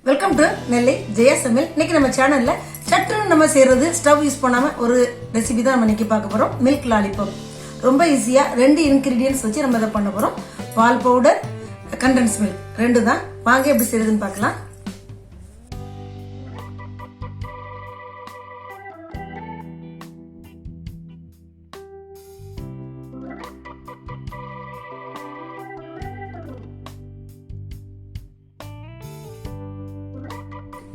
Welcome to நெல்லை ஜெயா சமையல். இன்னைக்கு நம்ம சேனல்ல சட்டுன்னு நம்ம செய்யறது ஸ்டவ் யூஸ் பண்ணாம ஒரு ரெசிபி தான் நம்ம இன்னைக்கு பார்க்க போறோம். Milk lollipop. ரொம்ப ஈஸியா 2 இன்கிரீடியன்ஸ் வச்சு நம்ம இதை பண்ண போறோம். பால் பவுடர், கண்டென்ஸ் மில்க் 2 தான். வாங்க எப்படி செய்யறதுன்னு பார்க்கலாம்.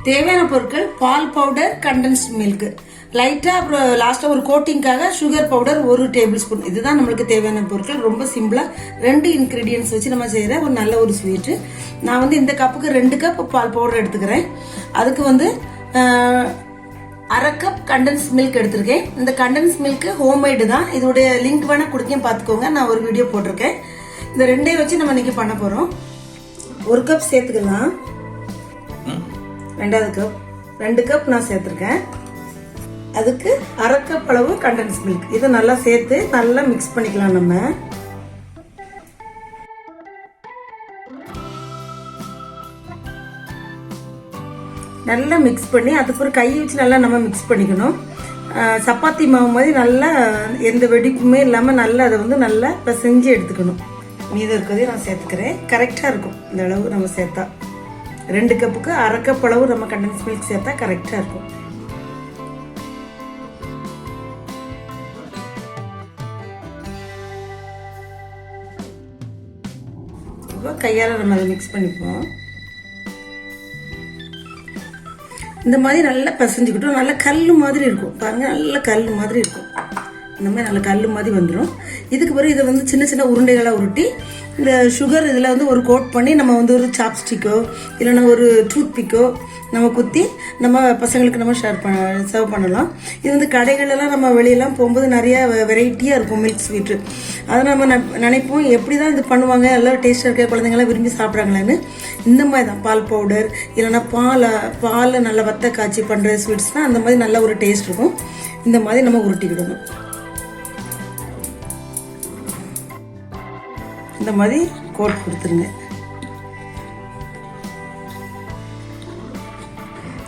தேவையான பொருட்கள்: பால் பவுடர், கண்டென்ஸ்ட் மில்க், லைட்டா அப்புறம் லாஸ்டா ஒரு கோட்டிங்காக சுகர் பவுடர் 1 டேபிள் ஸ்பூன். இதுதான் நம்மளுக்கு தேவையான பொருட்கள். ரொம்ப சிம்பிளா 2 இன்கிரீடியன்ஸ் வச்சு நம்ம செய்யற ஒரு நல்ல ஒரு ஸ்வீட். நான் இந்த கப்புக்கு 2 கப் பால் பவுடர் எடுத்துக்கிறேன். அதுக்கு 1/2 கப் கண்டென்ஸ் மில்க் எடுத்திருக்கேன். இந்த கண்டென்ஸ் மில்க் ஹோம்மேடு தான். இதோட லிங்க் வேணா கொடுக்கேன், பாத்துக்கோங்க. நான் ஒரு வீடியோ போட்டிருக்கேன். இந்த 2ஐயும் வச்சு நம்ம இன்னைக்கு பண்ண போறோம். 1 கப் சேர்த்துக்கலாம். 2வது கப் 2 கப் நான் சேர்த்திருக்கேன். அதுக்கு 1/2 கப் அளவு கண்டென்ஸ் மில்க். இதை நல்லா சேர்த்து நல்லா மிக்ஸ் பண்ணிக்கலாம். நம்ம நல்லா மிக்ஸ் பண்ணி அதுக்கு ஒரு கை வச்சு நல்லா நம்ம மிக்ஸ் பண்ணிக்கணும். சப்பாத்தி மாவு மாதிரி நல்லா எந்த வெடிப்புமே இல்லாமல் நல்லா அதை நல்லா பிசைஞ்சு எடுத்துக்கணும். மீதம் இருக்கிறதையும் நான் சேர்த்துக்கிறேன். கரெக்டாக இருக்கும் இந்த அளவு நம்ம சேர்த்தா. 2 கப்புக்கு 1/2 கப் அளவு நம்ம கண்டென்ஸ் மில்க் சேர்த்தா கரெக்டா இருக்கும். இப்போ கையால நம்ம அதை மிக்ஸ் பண்ணிப்போம். இந்த மாதிரி நல்லா பிசைஞ்சுக்கிட்டோம். நல்ல கல் மாதிரி இருக்கும் பாருங்க. நல்ல கல் மாதிரி இருக்கும். இந்த மாதிரி நல்ல கல் மாதிரி வந்துடும். இதுக்கு பிறகு இதை சின்ன சின்ன உருண்டைகளை உருட்டி இந்த சுகர் இதில் ஒரு கோட் பண்ணி நம்ம ஒரு சாப்ஸ்டிக்கோ இல்லைன்னா ஒரு டூத் பிக்கோ நம்ம குத்தி நம்ம பசங்களுக்கு நம்ம சர்வ் பண்ணலாம். இது கடைகளெல்லாம் நம்ம வெளியெல்லாம் போகும்போது நிறைய வெரைட்டியாக இருக்கும் மில்க் ஸ்வீட்டு. அதை நம்ம நினைப்போம் எப்படி தான் இது பண்ணுவாங்க, எல்லாம் டேஸ்ட்டாக இருக்க, குழந்தைங்களாம் விரும்பி சாப்பிட்றாங்களேன்னு. இந்த மாதிரி தான் பால் பவுடர் இல்லைன்னா பால் நல்லா வத்த காய்ச்சி பண்ணுற ஸ்வீட்ஸ்னால் அந்த மாதிரி நல்ல ஒரு டேஸ்ட் இருக்கும். இந்த மாதிரி நம்ம உருட்டிக்கிடணும். இந்த மாதிரி கோட் கொடுத்துருங்க.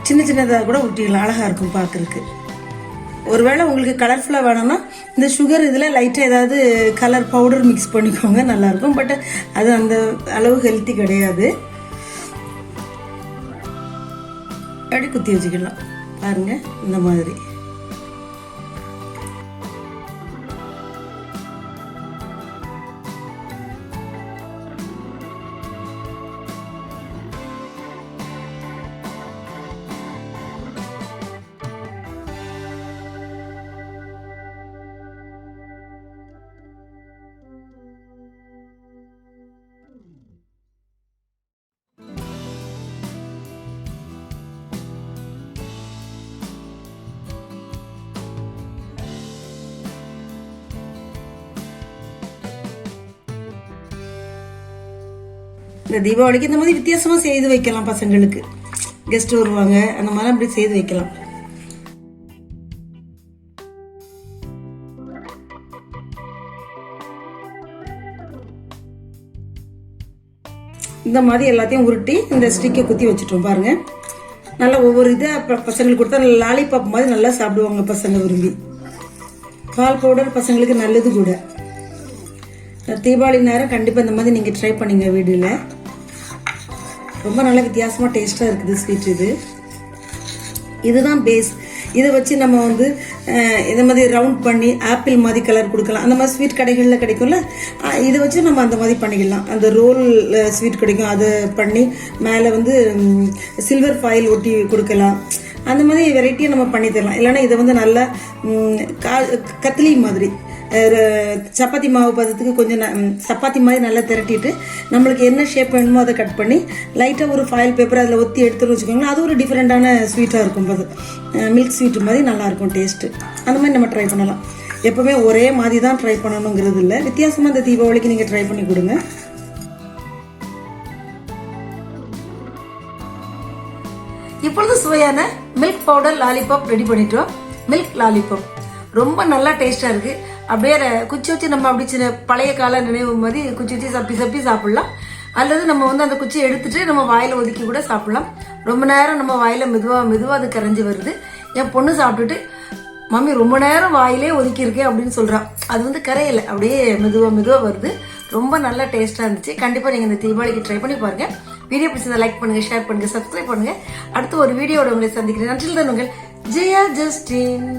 சின்ன சின்னதாக கூட ஊட்டிக்கலாம், அழகா இருக்கும் பார்க்கறதுக்கு. ஒருவேளை உங்களுக்கு கலர்ஃபுல்லாக வேணும்னா இந்த சுகர் இதில் லைட்டாக ஏதாவது கலர் பவுடர் மிக்ஸ் பண்ணிக்கோங்க, நல்லா இருக்கும். பட் அது அந்த அளவு ஹெல்த்தி கிடையாது. அப்படி குத்தி வச்சுக்கலாம் பாருங்க. இந்த மாதிரி இந்த தீபாவளிக்கு இந்த மாதிரி வித்தியாசமா செய்து வைக்கலாம். பசங்களுக்கு கெஸ்ட் வருவாங்க, அந்த மாதிரி அப்படி செய்து வைக்கலாம். இந்த மாதிரி எல்லாத்தையும் உருட்டி இந்த ஸ்டிக்கை குத்தி வச்சுட்டோம் பாருங்க. நல்லா ஒவ்வொரு இதை பசங்களுக்கு கொடுத்தா லாலிபாப் மாதிரி நல்லா சாப்பிடுவாங்க பசங்க விரும்பி. பால் பவுடர் பசங்களுக்கு நல்லது கூட. தீபாவளி நேரம் கண்டிப்பா இந்த மாதிரி நீங்க ட்ரை பண்ணீங்க வீடியோல. ரொம்ப நல்ல வித்தியாசமா டேஸ்டா இருக்குது ஸ்வீட். இதுதான் பேஸ். இதை வச்சு நம்ம இந்த மாதிரி ரவுண்ட் பண்ணி ஆப்பிள் மாதிரி கலர் கொடுக்கலாம். அந்த மாதிரி ஸ்வீட் கடைகளில் கிடைக்கும்ல, இதை வச்சு நம்ம அந்த மாதிரி பண்ணிக்கலாம். அந்த ரோல் ஸ்வீட் கிடைக்கும், அதை பண்ணி மேலே சில்வர் ஃபாயில் ஒட்டி கொடுக்கலாம். அந்த மாதிரி வெரைட்டியாக நம்ம பண்ணி தரலாம். இல்லைன்னா இதை நல்லா கத்திலி மாதிரி சப்பாத்தி மாவு பதத்துக்கு கொஞ்சம் சப்பாத்தி மாதிரி நல்லா திரட்டிட்டு நம்மளுக்கு என்ன ஷேப் வேணுமோ அதை கட் பண்ணி லைட்டாக ஒரு ஃபாயில் பேப்பர் அதில் ஒத்தி எடுத்துன்னு வச்சுக்கோங்களேன். அது ஒரு டிஃப்ரெண்டான ஸ்வீட்டாக இருக்கும். மில்க் ஸ்வீட் மாதிரி நல்லாயிருக்கும் டேஸ்ட்டு. அந்த மாதிரி நம்ம ட்ரை பண்ணலாம். எப்போவுமே ஒரே மாதிரி தான் ட்ரை பண்ணணுங்கிறது இல்லை. வித்தியாசமாக இந்த தீபாவளிக்கு நீங்கள் ட்ரை பண்ணி கொடுங்க. இப்பொழுது சுவையான மில்க் பவுடர் லாலிபாப் ரெடி பண்ணிட்டோம். மில்க் லாலிபாப் ரொம்ப நல்லா டேஸ்டா இருக்கு. அப்படியே குச்சி வச்சு நம்ம அப்படி சின்ன பழைய கால நினைவு மாதிரி குச்சி வச்சு சப்பி சப்பி சாப்பிடலாம். அல்லது நம்ம அந்த குச்சியை எடுத்துட்டு நம்ம வாயில ஒதுக்கி கூட சாப்பிடலாம். ரொம்ப நேரம் நம்ம வாயில மெதுவா அது கரைஞ்சி வருது. என் பொண்ணு சாப்பிட்டுட்டு மம்மி ரொம்ப நேரம் வாயிலே ஒதுக்கி இருக்கேன் அப்படின்னு சொல்றான். அது வந்து கரையலை, அப்படியே மெதுவா வருது. ரொம்ப நல்ல டேஸ்டா இருந்துச்சு. கண்டிப்பா நீங்க இந்த தீபாவளிக்கு ட்ரை பண்ணி பாருங்க. வீடியோ பிடிச்சதை லைக் பண்ணுங்க, ஷேர் பண்ணுங்க, சப்ஸ்கிரைப் பண்ணுங்க. அடுத்து ஒரு வீடியோட உங்களை சந்திக்கிறேன். நன்றில் தான் உங்கள் ஜெயா ஜஸ்டின்.